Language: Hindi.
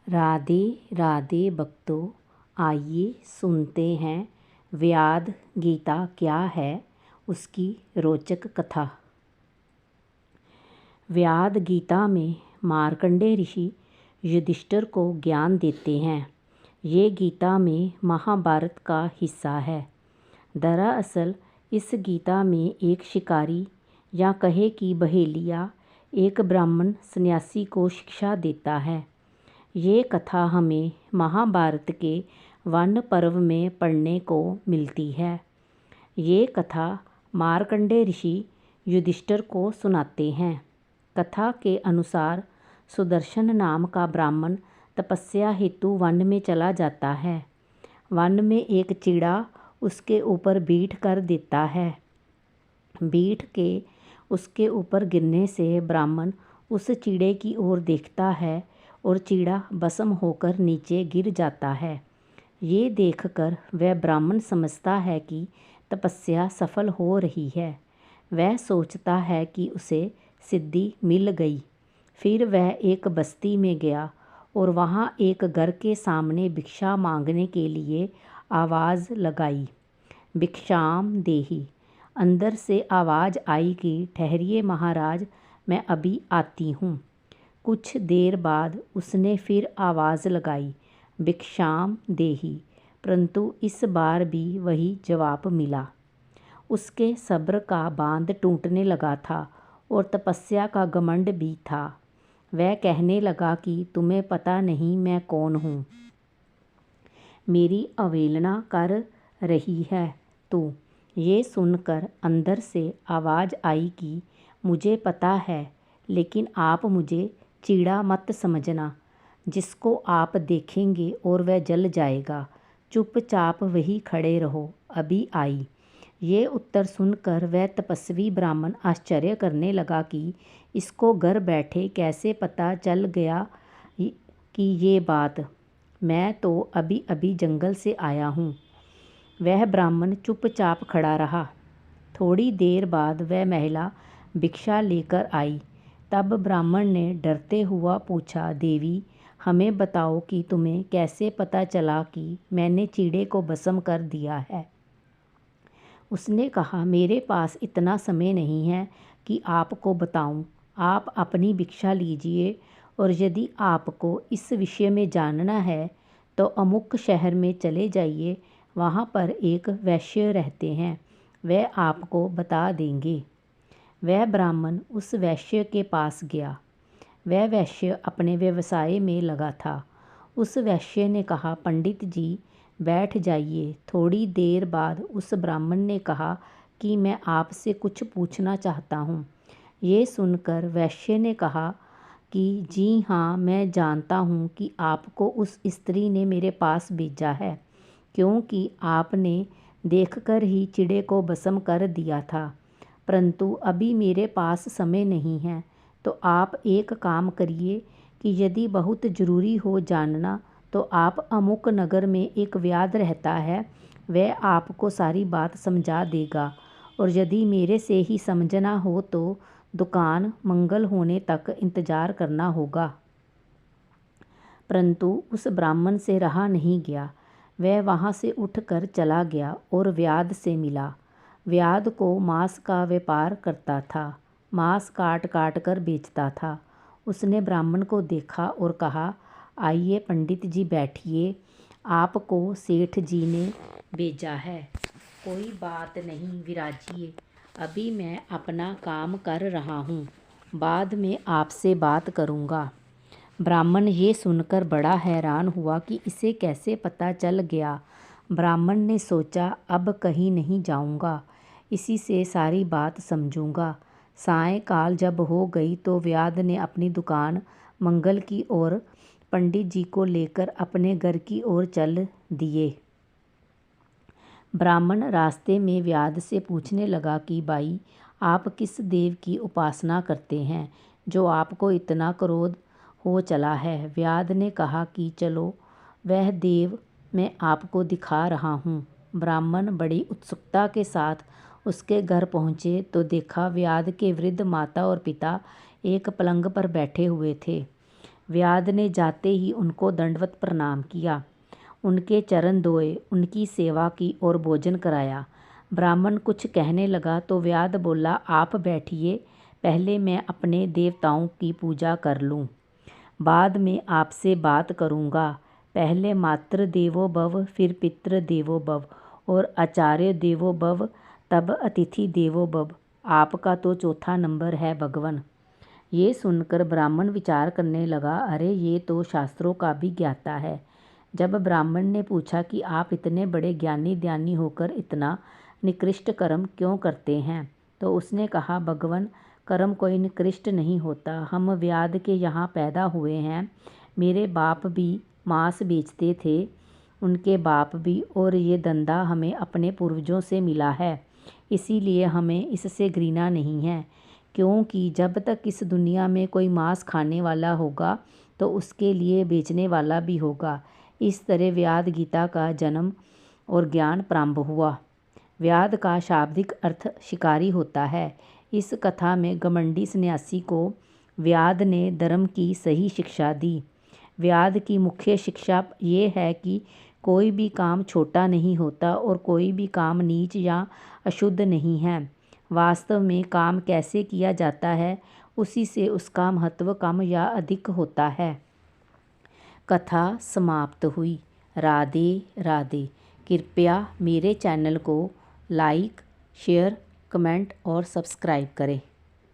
राधे राधे भक्तों, आइए सुनते हैं व्याद गीता क्या है उसकी रोचक कथा। व्याद गीता में मार्कंडेय ऋषि युधिष्ठिर को ज्ञान देते हैं। ये गीता में महाभारत का हिस्सा है। दरअसल इस गीता में एक शिकारी या कहे कि बहेलिया एक ब्राह्मण सन्यासी को शिक्षा देता है। ये कथा हमें महाभारत के वन पर्व में पढ़ने को मिलती है। ये कथा मार्कंडेय ऋषि युधिष्ठिर को सुनाते हैं। कथा के अनुसार सुदर्शन नाम का ब्राह्मण तपस्या हेतु वन में चला जाता है। वन में एक चिड़ा उसके ऊपर बीठ कर देता है। बीठ के उसके ऊपर गिरने से ब्राह्मण उस चिड़े की ओर देखता है और चिड़ा भस्म होकर नीचे गिर जाता है। ये देखकर वह ब्राह्मण समझता है कि तपस्या सफल हो रही है। वह सोचता है कि उसे सिद्धि मिल गई। फिर वह एक बस्ती में गया और वहाँ एक घर के सामने भिक्षा मांगने के लिए आवाज़ लगाई, भिक्षाम देहि। अंदर से आवाज़ आई कि ठहरिए महाराज, मैं अभी आती हूँ। कुछ देर बाद उसने फिर आवाज़ लगाई, भिक्षाम देहि, परंतु इस बार भी वही जवाब मिला। उसके सब्र का बांध टूटने लगा था और तपस्या का घमंड भी था। वह कहने लगा कि तुम्हें पता नहीं मैं कौन हूँ, मेरी अवहेलना कर रही है तू। ये सुनकर अंदर से आवाज़ आई कि मुझे पता है, लेकिन आप मुझे चिड़ा मत समझना। जिसको आप देखेंगे और वह जल जाएगा। चुपचाप वही खड़े रहो, अभी आई। ये उत्तर सुनकर वह तपस्वी ब्राह्मण आश्चर्य करने लगा कि इसको घर बैठे कैसे पता चल गया कि ये बात। मैं तो अभी अभी जंगल से आया हूँ। वह ब्राह्मण चुपचाप खड़ा रहा। थोड़ी देर बाद वह महिला भिक्षा लेकर आई। तब ब्राह्मण ने डरते हुआ पूछा, देवी हमें बताओ कि तुम्हें कैसे पता चला कि मैंने चीड़े को भस्म कर दिया है। उसने कहा, मेरे पास इतना समय नहीं है कि आपको बताऊं। आप अपनी भिक्षा लीजिए और यदि आपको इस विषय में जानना है तो अमुक शहर में चले जाइए। वहाँ पर एक वैश्य रहते हैं, वह आपको बता देंगे। वह ब्राह्मण उस वैश्य के पास गया। वह वैश्य अपने व्यवसाय में लगा था। उस वैश्य ने कहा, पंडित जी बैठ जाइए। थोड़ी देर बाद उस ब्राह्मण ने कहा कि मैं आपसे कुछ पूछना चाहता हूँ। ये सुनकर वैश्य ने कहा कि जी हाँ, मैं जानता हूँ कि आपको उस स्त्री ने मेरे पास भेजा है, क्योंकि आपने देखकर ही चिड़े को भस्म कर दिया था। परंतु अभी मेरे पास समय नहीं है, तो आप एक काम करिए कि यदि बहुत ज़रूरी हो जानना तो आप अमुक नगर में एक व्याध रहता है, वह आपको सारी बात समझा देगा। और यदि मेरे से ही समझना हो तो दुकान मंगल होने तक इंतज़ार करना होगा। परंतु उस ब्राह्मण से रहा नहीं गया। वह वहाँ से उठकर चला गया और व्याध से मिला। व्याध को मांस का व्यापार करता था, मांस काट काट कर बेचता था। उसने ब्राह्मण को देखा और कहा, आइए पंडित जी बैठिए, आपको सेठ जी ने भेजा है। कोई बात नहीं, विराजिए। अभी मैं अपना काम कर रहा हूँ, बाद में आपसे बात करूँगा। ब्राह्मण ये सुनकर बड़ा हैरान हुआ कि इसे कैसे पता चल गया। ब्राह्मण ने सोचा, अब कहीं नहीं जाऊँगा, इसी से सारी बात समझूंगा। सायंकाल जब हो गई तो व्याध ने अपनी दुकान मंगल की ओर पंडित जी को लेकर अपने घर की ओर चल दिए। ब्राह्मण रास्ते में व्याध से पूछने लगा कि भाई, आप किस देव की उपासना करते हैं जो आपको इतना क्रोध हो चला है। व्याध ने कहा कि चलो, वह देव मैं आपको दिखा रहा हूँ। ब्राह्मण बड़ी उत्सुकता के साथ उसके घर पहुँचे तो देखा व्याध के वृद्ध माता और पिता एक पलंग पर बैठे हुए थे। व्याध ने जाते ही उनको दंडवत प्रणाम किया, उनके चरण धोए, उनकी सेवा की और भोजन कराया। ब्राह्मण कुछ कहने लगा तो व्याध बोला, आप बैठिए, पहले मैं अपने देवताओं की पूजा कर लूँ, बाद में आपसे बात करूँगा। पहले मातृ देवो भव, फिर पितृ देवो भव और आचार्य देवो भव, तब अतिथि देवो भव। आपका तो चौथा नंबर है भगवान। ये सुनकर ब्राह्मण विचार करने लगा, अरे ये तो शास्त्रों का भी ज्ञाता है। जब ब्राह्मण ने पूछा कि आप इतने बड़े ज्ञानी ध्यानी होकर इतना निकृष्ट कर्म क्यों करते हैं, तो उसने कहा, भगवान, कर्म कोई निकृष्ट नहीं होता। हम व्याध के यहाँ पैदा हुए हैं। मेरे बाप भी मांस बेचते थे, उनके बाप भी, और ये धंधा हमें अपने पूर्वजों से मिला है, इसीलिए हमें इससे घृणा नहीं है, क्योंकि जब तक इस दुनिया में कोई मांस खाने वाला होगा तो उसके लिए बेचने वाला भी होगा। इस तरह व्याध गीता का जन्म और ज्ञान प्रारंभ हुआ। व्याध का शाब्दिक अर्थ शिकारी होता है। इस कथा में घमंडी सन्यासी को व्याध ने धर्म की सही शिक्षा दी। व्याध की मुख्य शिक्षा ये है कि कोई भी काम छोटा नहीं होता और कोई भी काम नीच या अशुद्ध नहीं है। वास्तव में काम कैसे किया जाता है, उसी से उसका महत्व कम या अधिक होता है। कथा समाप्त हुई। राधे राधे। कृपया मेरे चैनल को लाइक, शेयर, कमेंट और सब्सक्राइब करें।